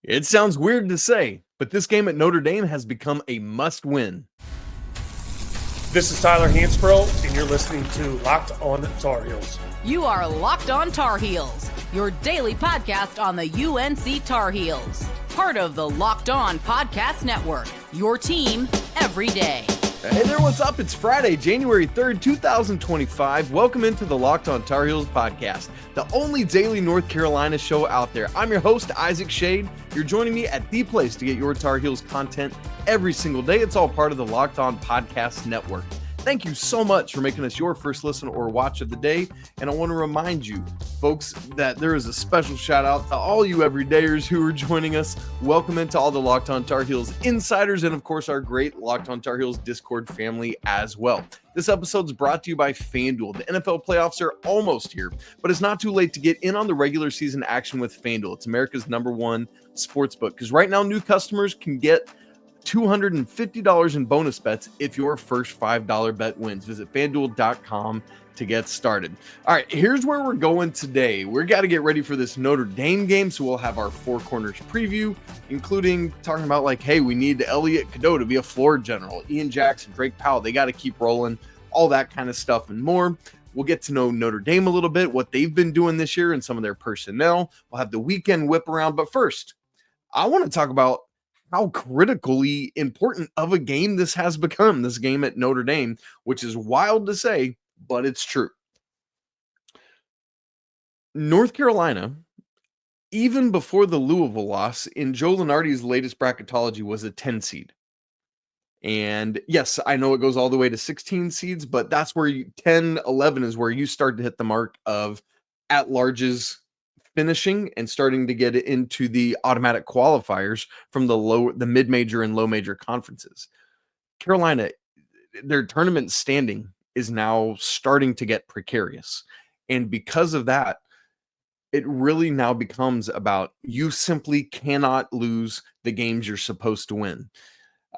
It sounds weird to say, but this game at Notre Dame has become a must-win. This is Tyler Hansbrough, and you're listening to Locked On Tar Heels. You are Locked On Tar Heels, your daily podcast on the UNC Tar Heels. Part of the Locked On Podcast Network, your team every day. Hey there, what's up? It's Friday, January 3rd, 2025. Welcome into the Locked On Tar Heels podcast, the only daily North Carolina show out there. I'm your host, Isaac Schade. You're joining me at the place to get your Tar Heels content every single day. It's all part of the Locked On Podcast Network. Thank you so much for making us your first listen or watch of the day. And I want to remind you, folks, that there is a special shout out to all you everydayers who are joining us. Welcome into all the Locked On Tar Heels insiders and, of course, our great Locked On Tar Heels Discord family as well. This episode is brought to you by FanDuel. The NFL playoffs are almost here, but it's not too late to get in on the regular season action with FanDuel. It's America's #1 sportsbook because right now new customers can get $250 in bonus bets if your first $5 bet wins. Visit FanDuel.com to get started. All right, here's where we're going today. We've got to get ready for this Notre Dame game, so we'll have our Four Corners preview, including talking about like, hey, we need Elliot Cadeau to be a floor general. Ian Jackson, Drake Powell, they got to keep rolling, all that kind of stuff and more. We'll get to know Notre Dame a little bit, what they've been doing this year and some of their personnel. We'll have the weekend whip around, but first, I want to talk about how critically important of a game this has become, this game at Notre Dame, which is wild to say, but it's true. North Carolina, even before the Louisville loss, in Joe Lunardi's latest bracketology was a 10 seed. And yes, I know it goes all the way to 16 seeds, but that's where 10, 11 is where you start to hit the mark of at-larges finishing and starting to get into the automatic qualifiers from the mid-major and low-major conferences. Carolina, their tournament standing is now starting to get precarious. And because of that, it really now becomes about you simply cannot lose the games you're supposed to win.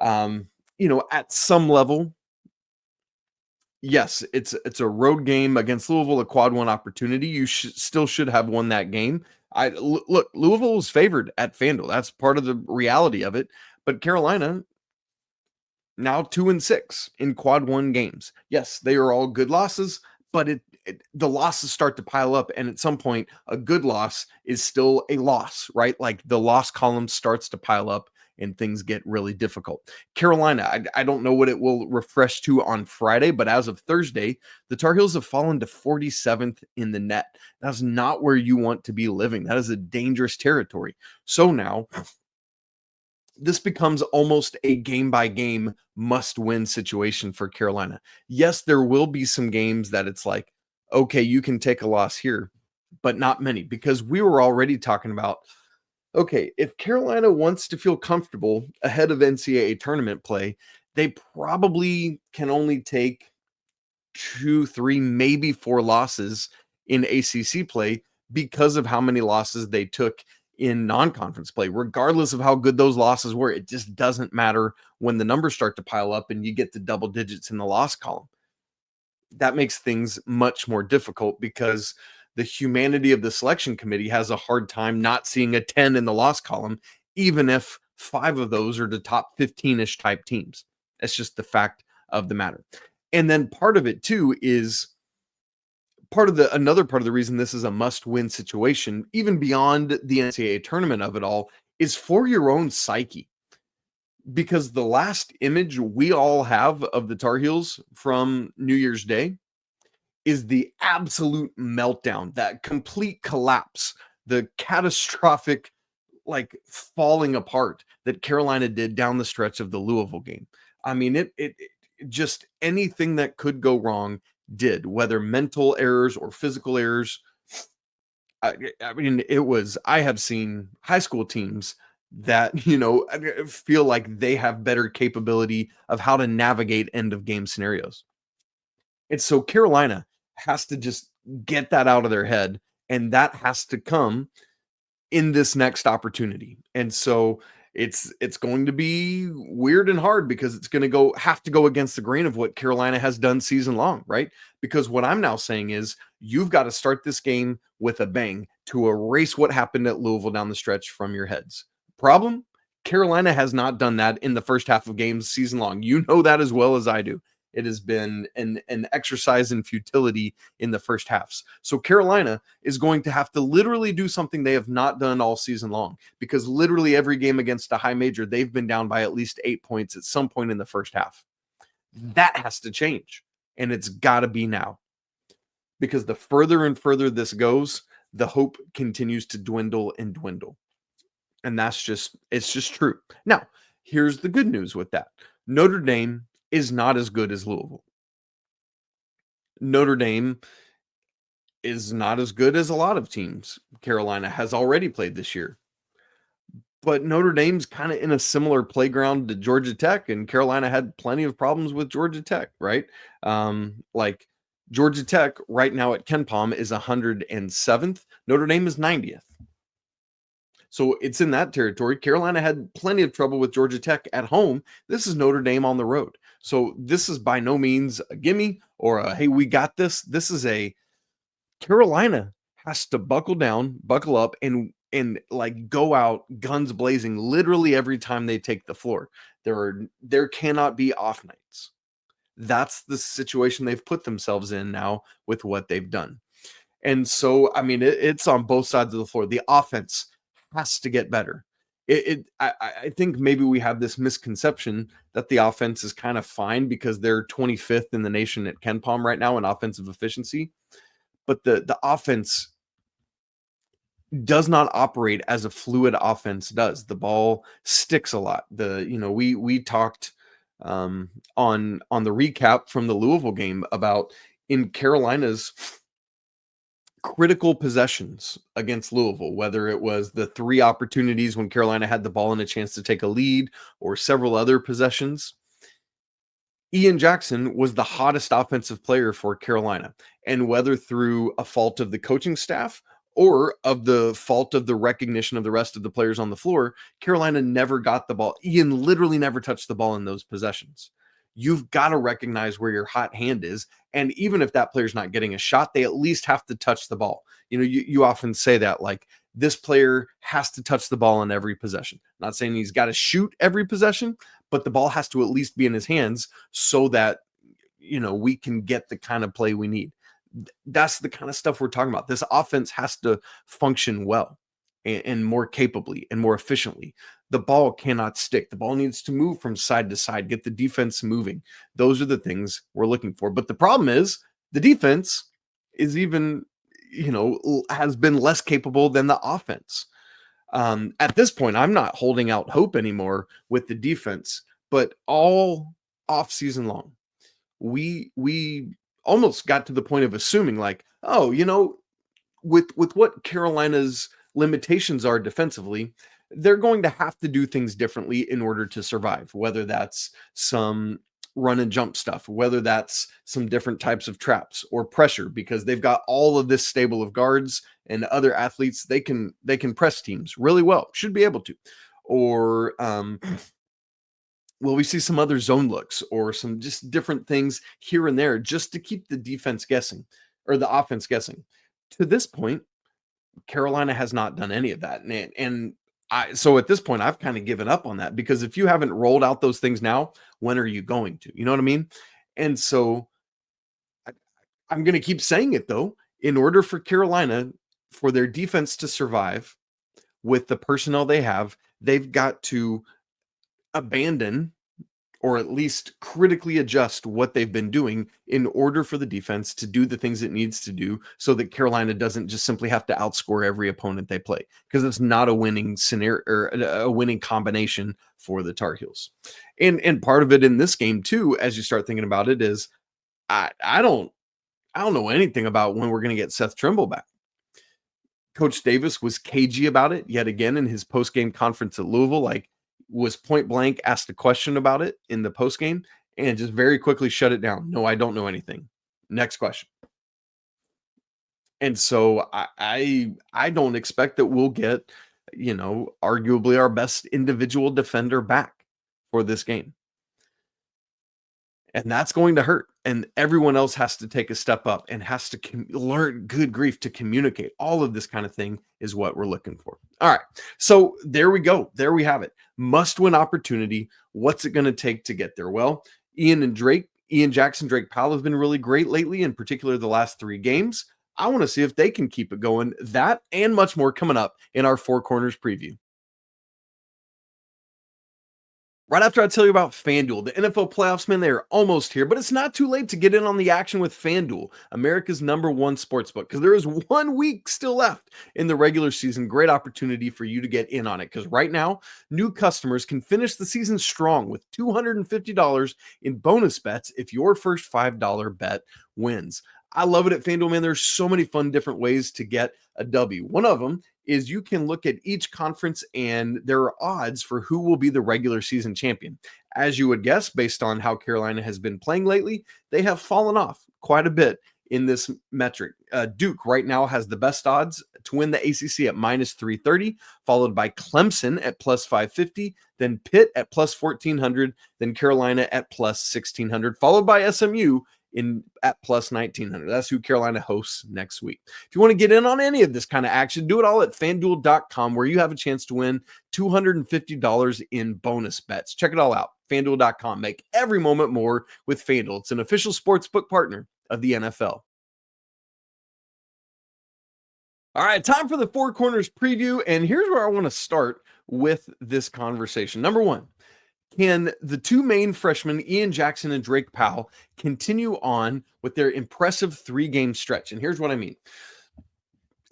At some level, yes, it's a road game against Louisville, a quad one opportunity. You still should have won that game. Look, Louisville was favored at FanDuel. That's part of the reality of it. But Carolina, now 2-6 in quad one games. Yes, they are all good losses, but the losses start to pile up. And at some point, a good loss is still a loss, right? Like the loss column starts to pile up and things get really difficult. Carolina, I don't know what it will refresh to on Friday, but as of Thursday, the Tar Heels have fallen to 47th in the net. That's not where you want to be living. That is a dangerous territory. So now, this becomes almost a game-by-game must-win situation for Carolina. Yes, there will be some games that it's like, okay, you can take a loss here, but not many, because we were already talking about, okay, if Carolina wants to feel comfortable ahead of NCAA tournament play, they probably can only take 2, 3, maybe 4 losses in ACC play because of how many losses they took in non-conference play. Regardless of how good those losses were, it just doesn't matter when the numbers start to pile up and you get to double digits in the loss column. That makes things much more difficult because the humanity of the selection committee has a hard time not seeing a 10 in the loss column, even if 5 of those are the top 15-ish type teams. That's just the fact of the matter. And then part of it too is another part of the reason this is a must-win situation, even beyond the NCAA tournament of it all, is for your own psyche. Because the last image we all have of the Tar Heels from New Year's Day is the absolute meltdown, that complete collapse, the catastrophic, like falling apart that Carolina did down the stretch of the Louisville game. I mean, it just anything that could go wrong did, whether mental errors or physical errors. I have seen high school teams that, feel like they have better capability of how to navigate end of game scenarios. And so Carolina has to just get that out of their head, and that has to come in this next opportunity. And so it's going to be weird and hard because it's going to have to go against the grain of what Carolina has done season long, right? Because what I'm now saying is you've got to start this game with a bang to erase what happened at Louisville down the stretch from your heads. Problem? Carolina has not done that in the first half of games season long. You know that as well as I do. It has been an exercise in futility in the first halves. So Carolina is going to have to literally do something they have not done all season long, because literally every game against a high major, they've been down by at least 8 points at some point in the first half. That has to change, and it's got to be now, because the further and further this goes, the hope continues to dwindle and dwindle. And it's just true. Now, here's the good news with that. Notre Dame is not as good as Louisville. Notre Dame is not as good as a lot of teams Carolina has already played this year. But Notre Dame's kind of in a similar playground to Georgia Tech, and Carolina had plenty of problems with Georgia Tech, right? Like Georgia Tech right now at KenPom is 107th. Notre Dame is 90th. So it's in that territory. Carolina had plenty of trouble with Georgia Tech at home. This is Notre Dame on the road. So this is by no means a gimme or a, hey, we got this. This is a Carolina has to buckle down, buckle up, and like go out guns blazing literally every time they take the floor. There cannot be off nights. That's the situation they've put themselves in now with what they've done. And so, I mean, it's on both sides of the floor. The offense has to get better. I think maybe we have this misconception that the offense is kind of fine because they're 25th in the nation at KenPom right now in offensive efficiency. But the offense does not operate as a fluid offense does. The ball sticks a lot. We talked on the recap from the Louisville game about in Carolina's critical possessions against Louisville, whether it was the 3 opportunities when Carolina had the ball and a chance to take a lead or several other possessions. Ian Jackson was the hottest offensive player for Carolina, and whether through a fault of the coaching staff or of the fault of the recognition of the rest of the players on the floor, Carolina never got the ball. Ian literally never touched the ball in those possessions. You've got to recognize where your hot hand is. And even if that player's not getting a shot, they at least have to touch the ball. You often say that, like, this player has to touch the ball in every possession. Not saying he's got to shoot every possession, but the ball has to at least be in his hands so that, we can get the kind of play we need. That's the kind of stuff we're talking about. This offense has to function well and more capably and more efficiently. The ball cannot stick. The ball needs to move from side to side, get the defense moving. Those are the things we're looking for. But the problem is the defense is even, has been less capable than the offense. At this point, I'm not holding out hope anymore with the defense, but all off season long, we almost got to the point of assuming like, with what Carolina's limitations are defensively, they're going to have to do things differently in order to survive, whether that's some run and jump stuff, whether that's some different types of traps or pressure, because they've got all of this stable of guards and other athletes. They can press teams really well, should be able to. Or will we see some other zone looks or some just different things here and there just to keep the defense guessing or the offense guessing? To this point, Carolina has not done any of that. So at this point, I've kind of given up on that, because if you haven't rolled out those things now, when are you going to? You know what I mean? And so I'm going to keep saying it, though. In order for Carolina, for their defense to survive with the personnel they have, they've got to abandon or at least critically adjust what they've been doing in order for the defense to do the things it needs to do so that Carolina doesn't just simply have to outscore every opponent they play, because it's not a winning scenario or a winning combination for the Tar Heels. And part of it in this game too, as you start thinking about it, is I don't know anything about when we're going to get Seth Trimble back. Coach Davis was cagey about it yet again in his post-game conference at Louisville, was point blank asked a question about it in the post game and just very quickly shut it down. No, I don't know anything. Next question. And so I don't expect that we'll get, arguably our best individual defender back for this game. And that's going to hurt. And everyone else has to take a step up and has to learn, good grief, to communicate. All of this kind of thing is what we're looking for. All right. So there we go. There we have it. Must win opportunity. What's it going to take to get there? Well, Ian Jackson, Drake Powell have been really great lately, in particular the last 3 games. I want to see if they can keep it going. That and much more coming up in our Four Corners preview. Right after I tell you about FanDuel, the NFL playoffs, man, they are almost here, but it's not too late to get in on the action with FanDuel, America's #1 sportsbook, because there is 1 week still left in the regular season. Great opportunity for you to get in on it, because right now, new customers can finish the season strong with $250 in bonus bets if your first $5 bet wins. I love it at FanDuel, man. There's so many fun different ways to get a W. One of them is you can look at each conference and there are odds for who will be the regular season champion. As you would guess, based on how Carolina has been playing lately, they have fallen off quite a bit in this metric. Duke right now has the best odds to win the ACC at -330, followed by Clemson at +550, then Pitt at +1400, then Carolina at +1600, followed by SMU at +1900. That's who Carolina hosts next week. If you want to get in on any of this kind of action, do it all at FanDuel.com, where you have a chance to win $250 in bonus bets. Check it all out. FanDuel.com. Make every moment more with FanDuel. It's an official sportsbook partner of the NFL. All right, time for the Four Corners preview, and here's where I want to start with this conversation. Number one, can the 2 main freshmen, Ian Jackson and Drake Powell, continue on with their impressive 3-game stretch? And here's what I mean.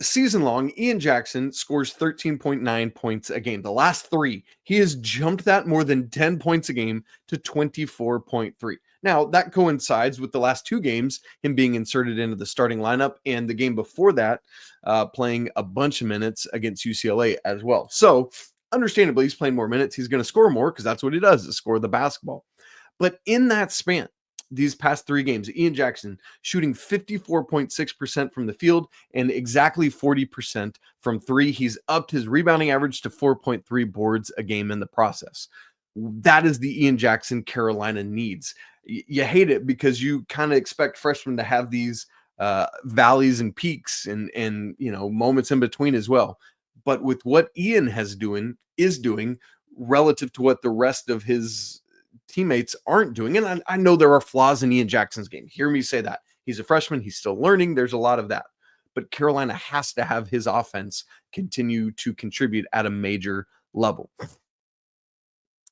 Season long, Ian Jackson scores 13.9 points a game. The last 3, he has jumped that more than 10 points a game to 24.3. Now, that coincides with the last 2 games, him being inserted into the starting lineup, and the game before that, playing a bunch of minutes against UCLA as well. So, understandably, he's playing more minutes. He's going to score more because that's what he does, is score the basketball. But in that span, these past 3 games, Ian Jackson shooting 54.6% from the field and exactly 40% from 3. He's upped his rebounding average to 4.3 boards a game in the process. That is the Ian Jackson Carolina needs. You hate it because you kind of expect freshmen to have these valleys and peaks and moments in between as well. But with what Ian is doing relative to what the rest of his teammates aren't doing, and I know there are flaws in Ian Jackson's game. Hear me say that. He's a freshman. He's still learning. There's a lot of that. But Carolina has to have his offense continue to contribute at a major level.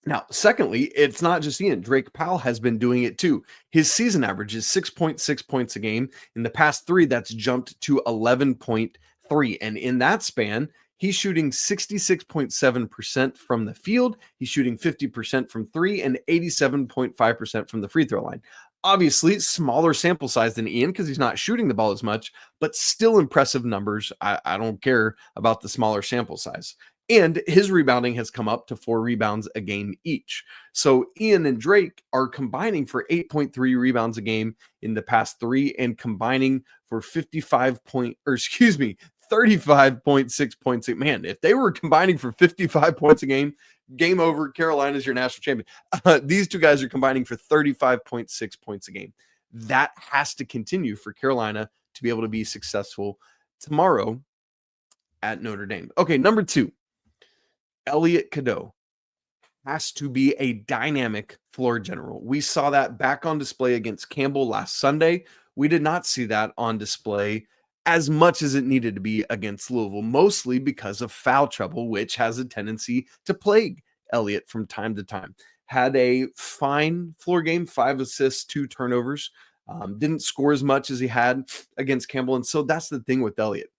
Now, secondly, it's not just Ian. Drake Powell has been doing it too. His season average is 6.6 points a game. In the past 3, that's jumped to 11.3. And in that span, he's shooting 66.7% from the field. He's shooting 50% from 3 and 87.5% from the free throw line. Obviously, smaller sample size than Ian because he's not shooting the ball as much, but still impressive numbers. I don't care about the smaller sample size. And his rebounding has come up to 4 rebounds a game each. So Ian and Drake are combining for 8.3 rebounds a game in the past 3 and combining for 35.6 points. Man, if they were combining for 55 points a game over. Carolina's your national champion. These 2 guys are combining for 35.6 points a game. That has to continue for Carolina to be able to be successful tomorrow at Notre Dame. Okay, number 2. Elliot Cadeau has to be a dynamic floor general. We saw that back on display against Campbell last Sunday. We did not see that on display as much as it needed to be against Louisville, mostly because of foul trouble, which has a tendency to plague Elliot from time to time. Had a fine floor game, 5 assists, 2 turnovers. Didn't score as much as he had against Campbell. And so that's the thing with Elliot.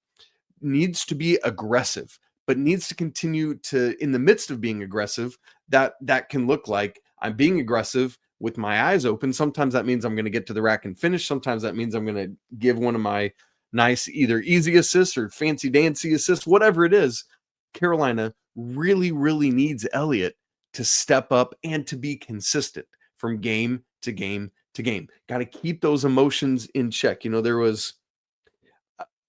Needs to be aggressive, but needs to continue to, in the midst of being aggressive, that can look like I'm being aggressive with my eyes open. Sometimes that means I'm going to get to the rack and finish. Sometimes that means I'm going to give one of my nice, either easy assists or fancy dancy assists, whatever it is. Carolina really, really needs Elliot to step up and to be consistent from game to game to game. Got to keep those emotions in check. There was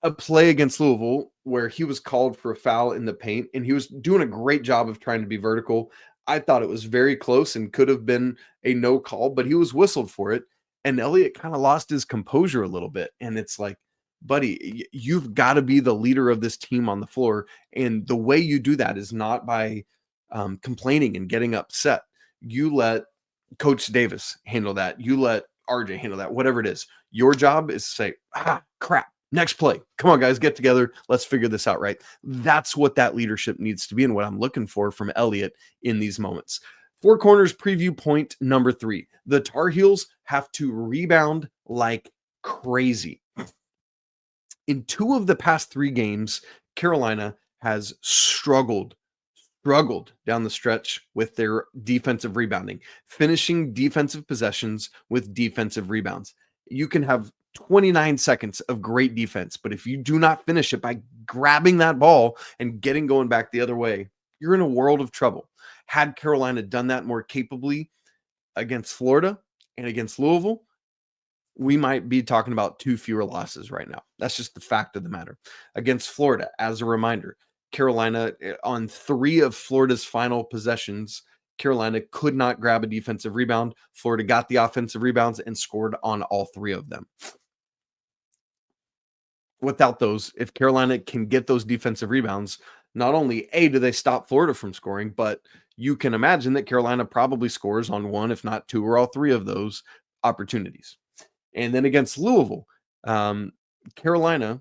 a play against Louisville where he was called for a foul in the paint, and he was doing a great job of trying to be vertical. I thought it was very close and could have been a no call, but he was whistled for it. And Elliot kind of lost his composure a little bit. And it's like, buddy, you've got to be the leader of this team on the floor. And the way you do that is not by complaining and getting upset. You let Coach Davis handle that. You let RJ handle that, whatever it is. Your job is to say, crap, next play. Come on, guys, get together. Let's figure this out, right? That's what that leadership needs to be and what I'm looking for from Elliot in these moments. Four Corners preview point number 3. The Tar Heels have to rebound like crazy. In 2 of the past 3 games, Carolina has struggled down the stretch with their defensive rebounding, finishing defensive possessions with defensive rebounds. You can have 29 seconds of great defense, but if you do not finish it by grabbing that ball and getting going back the other way, you're in a world of trouble. Had Carolina done that more capably against Florida and against Louisville, we might be talking about 2 fewer losses right now. That's just the fact of the matter. Against Florida, as a reminder, Carolina, on 3 of Florida's final possessions, Carolina could not grab a defensive rebound. Florida got the offensive rebounds and scored on all 3 of them. Without those, if Carolina can get those defensive rebounds, not only do they stop Florida from scoring, but you can imagine that Carolina probably scores on 1, if not 2 or all 3 of those opportunities. And then against Louisville, Carolina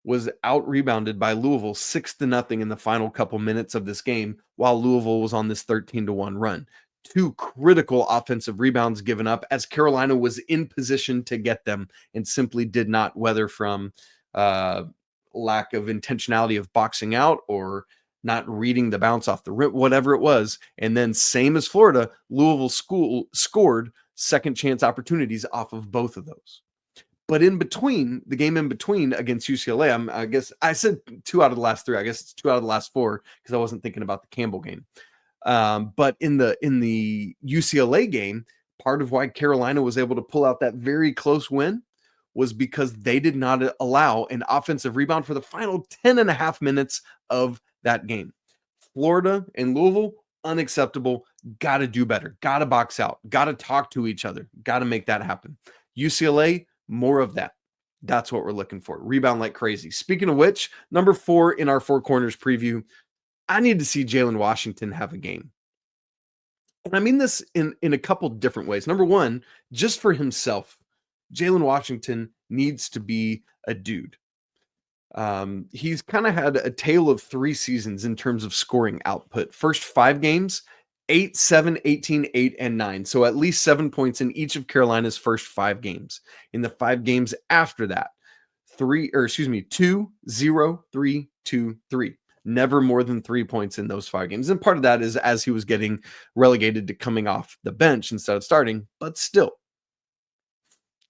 was out rebounded by Louisville 6-0 in the final couple minutes of this game, while Louisville was on this 13-1 run. 2 critical offensive rebounds given up as Carolina was in position to get them and simply did not, whether from lack of intentionality of boxing out or not reading the bounce off the rim, whatever it was. And then same as Florida, Louisville scored second chance opportunities off of both of those. But in between, the game in between against UCLA, I guess I said 2 out of the last 3. I guess it's 2 out of the last 4 because I wasn't thinking about the Campbell game. But in the UCLA game, part of why Carolina was able to pull out that very close win was because they did not allow an offensive rebound for the final 10.5 minutes of that game. Florida and Louisville, unacceptable. Got to do better. Got to box out. Got to talk to each other. Got to make that happen. UCLA, more of that. That's what we're looking for. Rebound like crazy. Speaking of which, number 4 in our 4 Corners preview, I need to see Jalen Washington have a game. And I mean this in a couple different ways. Number 1, just for himself, Jalen Washington needs to be a dude. He's kind of had a tale of 3 seasons in terms of scoring output. First 5 games, 8, 7, 18, 8, and 9. So at least 7 points in each of Carolina's first 5 games. In the 5 games after that, 2, 0, 3, 2, 3. Never more than 3 points in those 5 games. And part of that is as he was getting relegated to coming off the bench instead of starting, but still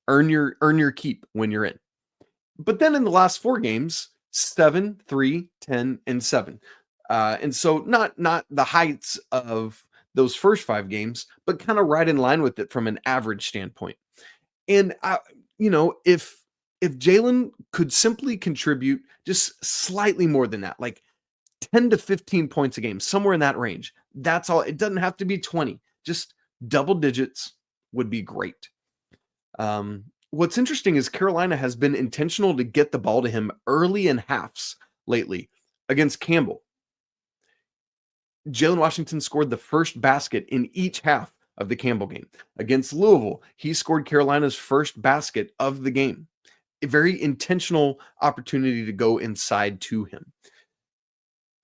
earn your keep when you're in. But then in the last 4 games, 7, 3, 10, and 7. And so not the heights of those first 5 games, but kind of right in line with it from an average standpoint. And if Jae'lyn could simply contribute just slightly more than that, like 10 to 15 points a game, somewhere in that range, that's all. It doesn't have to be 20. Just double digits would be great. What's interesting is Carolina has been intentional to get the ball to him early in halves lately. Against Campbell, Jalen Washington scored the first basket in each half of the Campbell game. Against Louisville, he scored Carolina's first basket of the game. A very intentional opportunity to go inside to him.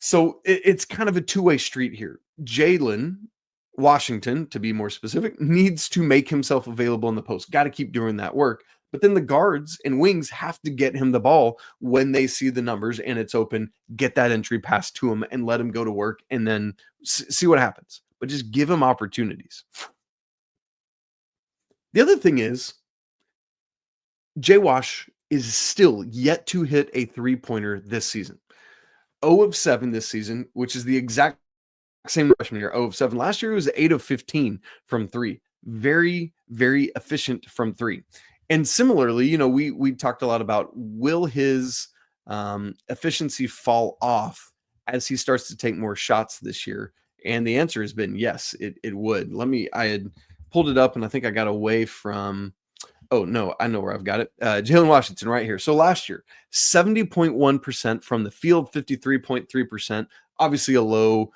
So it's kind of a 2-way street here. Jalen Washington, to be more specific, needs to make himself available in the post. Got to keep doing that work. But then the guards and wings have to get him the ball when they see the numbers and it's open, get that entry pass to him and let him go to work and then see what happens. But just give him opportunities. The other thing is, J-Wash is still yet to hit a 3-pointer this season. 0 of 7 this season, which is the exact same freshman year. 0 of 7 last year. It was 8 of 15 from 3. Very, very efficient from 3. And similarly, we talked a lot about, will his efficiency fall off as he starts to take more shots this year? And the answer has been yes, it would. I had pulled it up and I think I got away from, oh no, I know where I've got it. Jalen Washington right here. So last year, 70.1% from the field, 53.3%. Obviously a low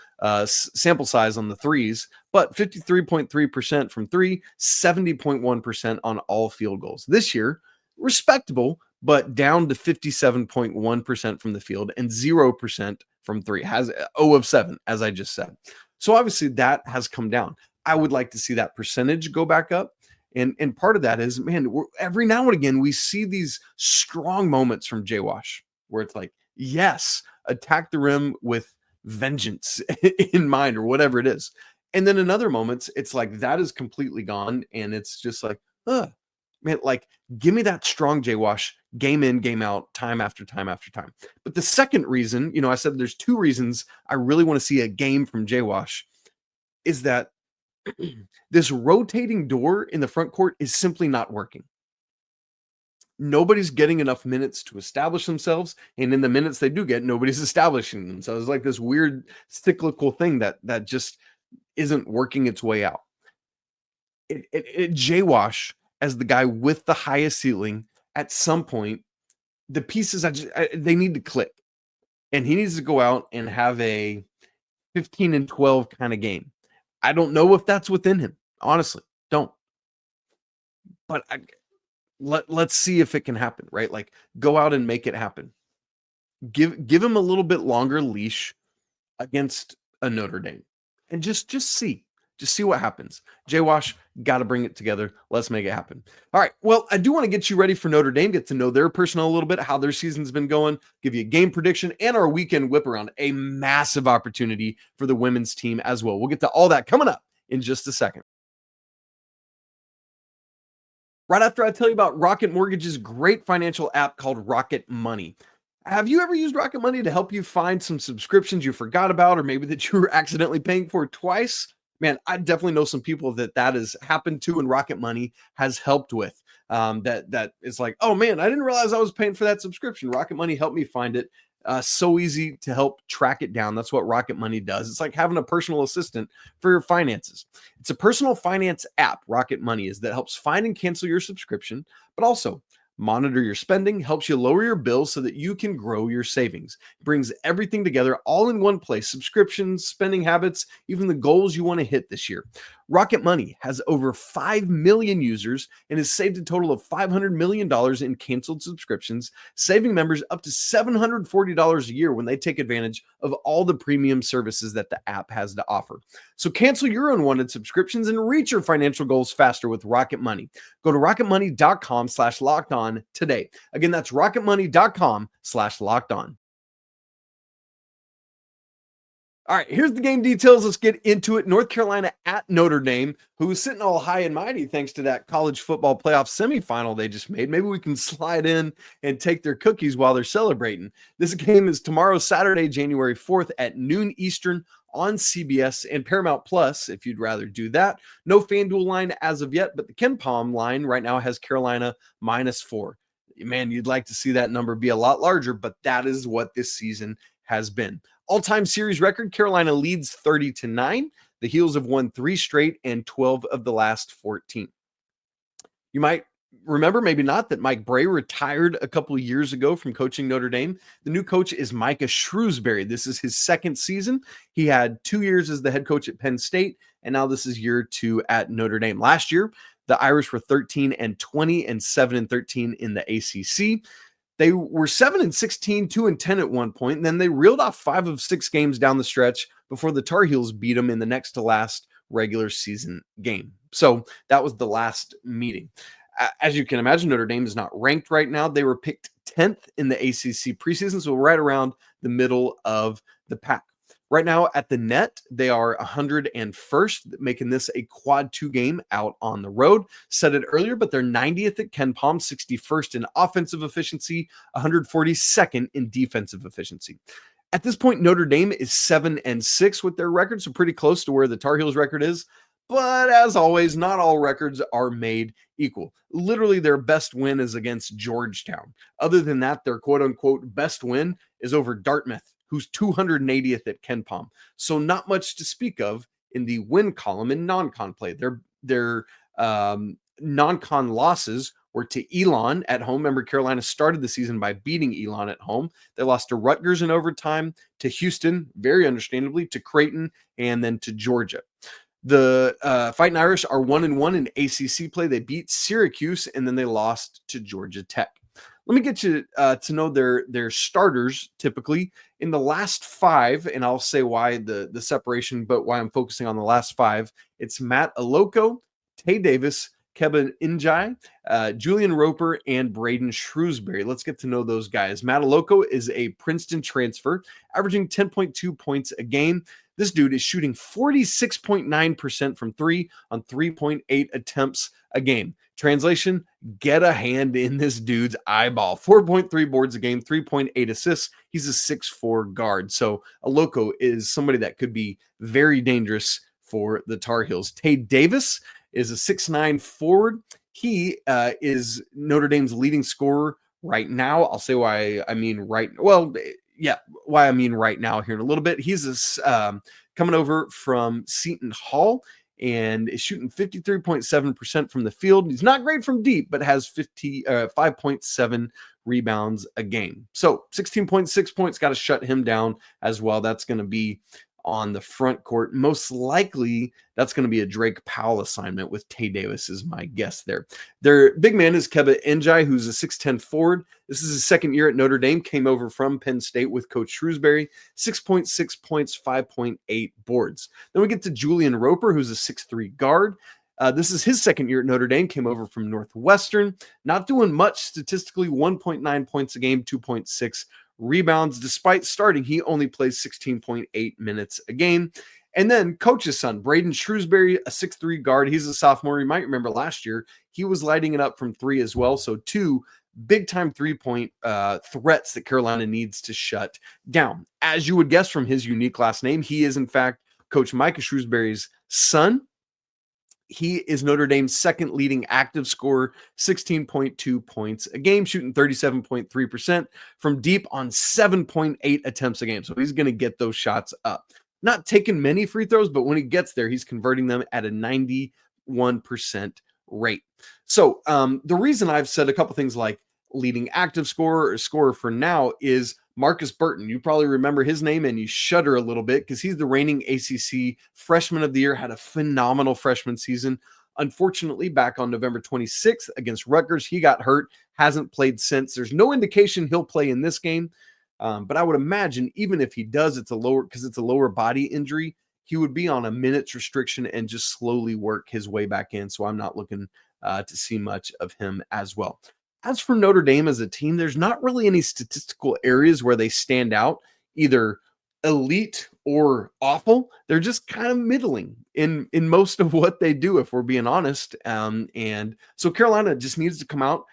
sample size on the threes, but 53.3% from three, 70.1% on all field goals. This year, respectable, but down to 57.1% from the field and 0% from three. Has 0 of 7, as I just said. So obviously that has come down. I would like to see that percentage go back up. And part of that is, man, every now and again, we see these strong moments from Jay Wash where it's like, yes, attack the rim with vengeance in mind or whatever it is. And then in other moments, it's like that is completely gone. And it's just like, man, like, give me that strong Jay Wash game in, game out, time after time after time. But the second reason, I said there's 2 reasons I really want to see a game from Jay Wash is that this rotating door in the front court is simply not working. Nobody's getting enough minutes to establish themselves. And in the minutes they do get, nobody's establishing themselves. It's like this weird cyclical thing that just isn't working its way out. Jay Wash, as the guy with the highest ceiling, at some point, the pieces they need to click. And he needs to go out and have a 15 and 12 kind of game. I don't know if that's within him. Honestly, don't. But let's see if it can happen, right? Like, go out and make it happen. Give him a little bit longer leash against a Notre Dame. And just see. Just see what happens. Jay Wash, got to bring it together. Let's make it happen. All right. Well, I do want to get you ready for Notre Dame, get to know their personnel a little bit, how their season's been going, give you a game prediction and our weekend whip around, a massive opportunity for the women's team as well. We'll get to all that coming up in just a second. Right after I tell you about Rocket Mortgage's great financial app called Rocket Money. Have you ever used Rocket Money to help you find some subscriptions you forgot about or maybe that you were accidentally paying for twice? Man, I definitely know some people that has happened to and Rocket Money has helped with. That is like, oh man, I didn't realize I was paying for that subscription. Rocket Money helped me find it. So easy to help track it down. That's what Rocket Money does. It's like having a personal assistant for your finances. It's a personal finance app, Rocket Money is, that helps find and cancel your subscription, but also monitor your spending, helps you lower your bills so that you can grow your savings. It brings everything together all in one place: subscriptions, spending habits, even the goals you want to hit this year. Rocket Money has over 5 million users and has saved a total of $500 million in canceled subscriptions, saving members up to $740 a year when they take advantage of all the premium services that the app has to offer. So cancel your unwanted subscriptions and reach your financial goals faster with Rocket Money. Go to rocketmoney.com/lockedon today. Again, that's rocketmoney.com/lockedon. All right, here's the game details. Let's get into it. North Carolina at Notre Dame, who is sitting all high and mighty thanks to that college football playoff semifinal they just made. Maybe we can slide in and take their cookies while they're celebrating. This game is tomorrow, Saturday, January 4th at noon Eastern on CBS and Paramount Plus, if you'd rather do that. No FanDuel line as of yet, but the KenPom line right now has Carolina -4. Man, you'd like to see that number be a lot larger, but that is what this season has been. All-time series record, Carolina leads 30-9. The Heels have won 3 straight and 12 of the last 14. You might remember, maybe not, that Mike Brey retired a couple of years ago from coaching Notre Dame. The new coach is Markus Shrewsberry. This is his 2nd season. He had 2 years as the head coach at Penn State, and now this is year 2 at Notre Dame. Last year, the Irish were 13-20 and 7-13 in the ACC. They were 7-16, 2-10 at one point, and then they reeled off 5 of 6 games down the stretch before the Tar Heels beat them in the next to last regular season game. So that was the last meeting. As you can imagine, Notre Dame is not ranked right now. They were picked 10th in the ACC preseason, so right around the middle of the pack. Right now at the net, they are 101st, making this a quad 2 game out on the road. Said it earlier, but they're 90th at KenPom, 61st in offensive efficiency, 142nd in defensive efficiency. At this point, Notre Dame is 7-6 with their record, so pretty close to where the Tar Heels record is. But as always, not all records are made equal. Literally, their best win is against Georgetown. Other than that, their quote-unquote best win is over Dartmouth, who's 280th at KenPom. So not much to speak of in the win column in non-con play. Their non-con losses were to Elon at home. Remember, Carolina started the season by beating Elon at home. They lost to Rutgers in overtime, to Houston, very understandably, to Creighton, and then to Georgia. The Fighting Irish are 1-1 in ACC play. They beat Syracuse, and then they lost to Georgia Tech. Let me get you to know their starters typically in the last 5, and I'll say why the separation, but why I'm focusing on the last 5. It's Matt Alloco, Tae Davis, Kevin Njai, Julian Roper, and Braeden Shrewsberry. Let's get to know those guys. Matt Alloco is a Princeton transfer, averaging 10.2 points a game. This dude is shooting 46.9% from 3 on 3.8 attempts a game. Translation, get a hand in this dude's eyeball. 4.3 boards a game, 3.8 assists. He's a 6'4" guard. So Alloco is somebody that could be very dangerous for the Tar Heels. Tae Davis is a 6'9" forward. He is Notre Dame's leading scorer right now. I'll say why I mean right. Well, yeah, why I mean right now here in a little bit. He's coming over from Seton Hall and is shooting 53.7% from the field. He's not great from deep, but has 5.7 rebounds a game. So 16.6 points, got to shut him down as well. That's going to be on the front court. Most likely that's going to be a Drake Powell assignment with Tae Davis is my guess there. Their big man is Kevin Njai, who's a 6'10" forward. This is his second year at Notre Dame, came over from Penn State with Coach Shrewsberry, 6.6 points, 5.8 boards. Then we get to Julian Roper, who's a 6'3" guard. This is his second year at Notre Dame, came over from Northwestern, not doing much statistically, 1.9 points a game, 2.6 rebounds. Despite starting, he only plays 16.8 minutes a game. And then coach's son, Braeden Shrewsberry, a 6'3" guard. He's a sophomore. You might remember last year, he was lighting it up from 3 as well. So 2 big-time three-point threats that Carolina needs to shut down. As you would guess from his unique last name, he is, in fact, Coach Markus Shrewsberry's son. He is Notre Dame's second leading active scorer, 16.2 points a game, shooting 37.3% from deep on 7.8 attempts a game. So he's going to get those shots up. Not taking many free throws, but when he gets there, he's converting them at a 91% rate. So the reason I've said a couple things like leading active scorer or scorer for now is Markus Burton. You probably remember his name and you shudder a little bit because he's the reigning ACC Freshman of the Year, had a phenomenal freshman season. Unfortunately, back on November 26th against Rutgers, he got hurt, hasn't played since. There's no indication he'll play in this game, but I would imagine even if he does, it's a lower body injury, he would be on a minutes restriction and just slowly work his way back in. So I'm not looking to see much of him as well. As for Notre Dame as a team, there's not really any statistical areas where they stand out, either elite or awful. They're just kind of middling in most of what they do, if we're being honest. And so Carolina just needs to come out,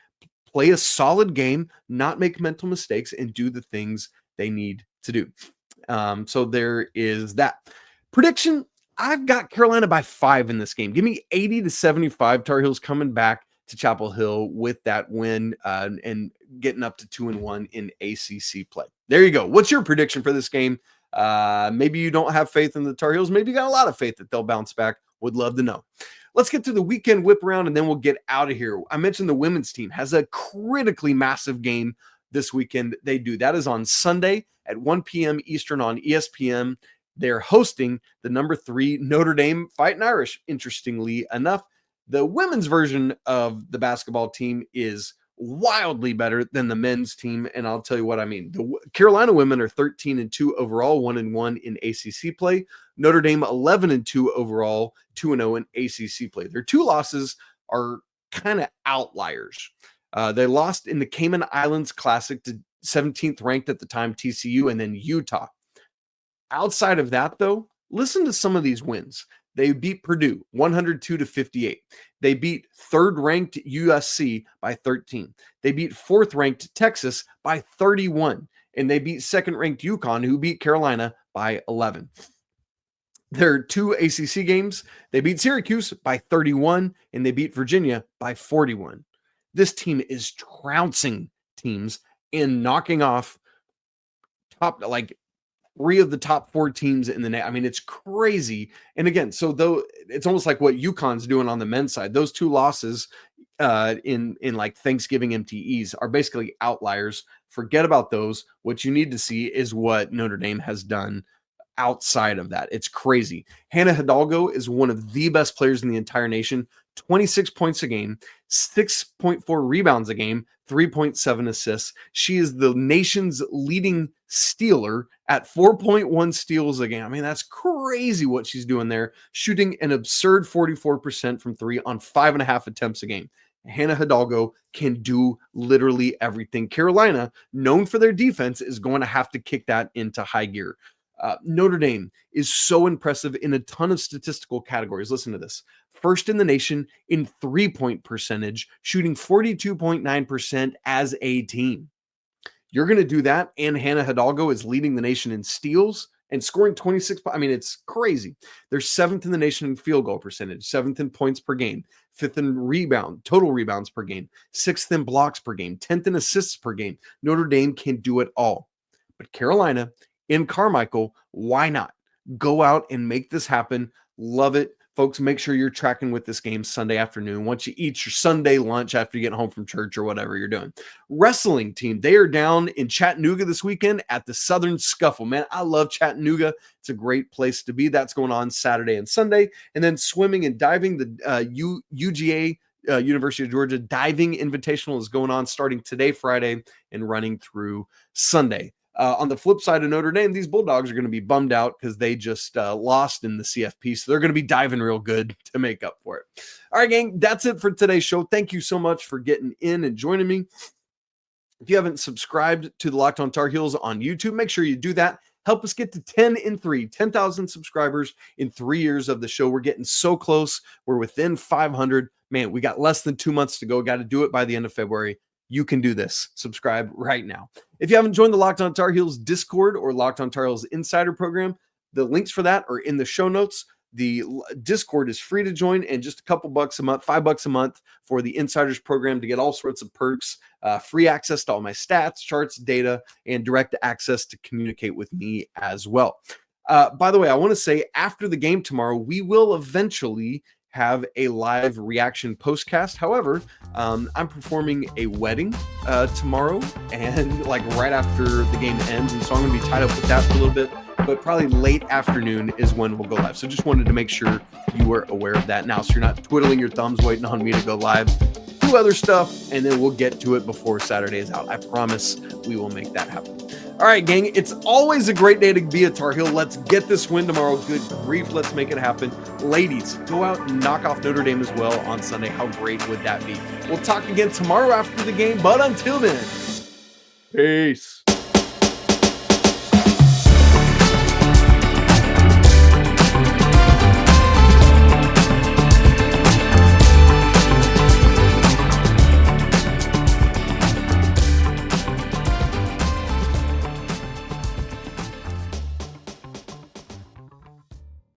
play a solid game, not make mental mistakes, and do the things they need to do. So there is that. Prediction, I've got Carolina by 5 in this game. Give me 80-75. Tar Heels coming back to Chapel Hill with that win and getting up to 2-1 in ACC play. There you go. What's your prediction for this game? Maybe you don't have faith in the Tar Heels. Maybe you got a lot of faith that they'll bounce back. Would love to know. Let's get to the weekend whip around and then we'll get out of here. I mentioned the women's team has a critically massive game this weekend. They do. That is on Sunday at 1 p.m. Eastern on ESPN. They're hosting the number 3 Notre Dame Fighting Irish, interestingly enough. The women's version of the basketball team is wildly better than the men's team, and I'll tell you what I mean. The Carolina women are 13-2 overall, 1-1 in ACC play. Notre Dame 11-2 overall, 2-0 in ACC play. Their 2 losses are kind of outliers. They lost in the Cayman Islands Classic to 17th ranked at the time TCU and then Utah. Outside of that, though, listen to some of these wins. They beat Purdue 102-58. They beat third-ranked USC by 13. They beat fourth-ranked Texas by 31. And they beat second-ranked UConn, who beat Carolina by 11. Their 2 ACC games, they beat Syracuse by 31, and they beat Virginia by 41. This team is trouncing teams and knocking off top, like 3 of the top 4 teams in the I mean, it's crazy. And again, so though it's almost like what UConn's doing on the men's side. Those 2 losses in like Thanksgiving MTEs are basically outliers. Forget about those. What you need to see is what Notre Dame has done outside of that. It's crazy. Hannah Hidalgo is one of the best players in the entire nation. 26 points a game, 6.4 rebounds a game, 3.7 assists. She is the nation's leading stealer at 4.1 steals a game. I mean, that's crazy what she's doing there, shooting an absurd 44% from 3 on 5.5 attempts a game. Hannah Hidalgo can do literally everything. Carolina, known for their defense, is going to have to kick that into high gear. Notre Dame is so impressive in a ton of statistical categories. Listen to this. First in the nation in 3-point percentage, shooting 42.9% as a team. You're going to do that, and Hannah Hidalgo is leading the nation in steals and scoring 26. I mean, it's crazy. They're 7th in the nation in field goal percentage, 7th in points per game, 5th in total rebounds per game, 6th in blocks per game, 10th in assists per game. Notre Dame can do it all. But Carolina in Carmichael, why not? Go out and make this happen. Love it. Folks, make sure you're tracking with this game Sunday afternoon once you eat your Sunday lunch after you get home from church or whatever you're doing. Wrestling team, they are down in Chattanooga this weekend at the Southern Scuffle. Man, I love Chattanooga. It's a great place to be. That's going on Saturday and Sunday. And then swimming and diving, the UGA, University of Georgia Diving Invitational is going on starting today, Friday, and running through Sunday. On the flip side of Notre Dame, these Bulldogs are going to be bummed out because they just lost in the CFP. So they're going to be diving real good to make up for it. All right, gang, that's it for today's show. Thank you so much for getting in and joining me. If you haven't subscribed to the Locked On Tar Heels on YouTube, make sure you do that. Help us get to 10,000 subscribers in 3 years of the show. We're getting so close. We're within 500. Man, we got less than 2 months to go. Got to do it by the end of February. You can do this. Subscribe right now. If you haven't joined the Locked On Tar Heels Discord or Locked On Tar Heels Insider Program, the links for that are in the show notes. The Discord is free to join, and just a couple bucks a month, $5 a month for the Insiders Program to get all sorts of perks, free access to all my stats, charts, data, and direct access to communicate with me as well. By the way, I want to say after the game tomorrow, we will eventually have a live reaction postcast. However, I'm performing a wedding tomorrow, and like right after the game ends, and so I'm going to be tied up with that for a little bit, but probably late afternoon is when we'll go live. So just wanted to make sure you were aware of that now, so you're not twiddling your thumbs waiting on me to go live. Do other stuff, and then we'll get to it before Saturday is out. I promise we will make that happen. All right, gang, it's always a great day to be a Tar Heel. Let's get this win tomorrow. Good grief, let's make it happen. Ladies, go out and knock off Notre Dame as well on Sunday. How great would that be? We'll talk again tomorrow after the game, but until then, peace.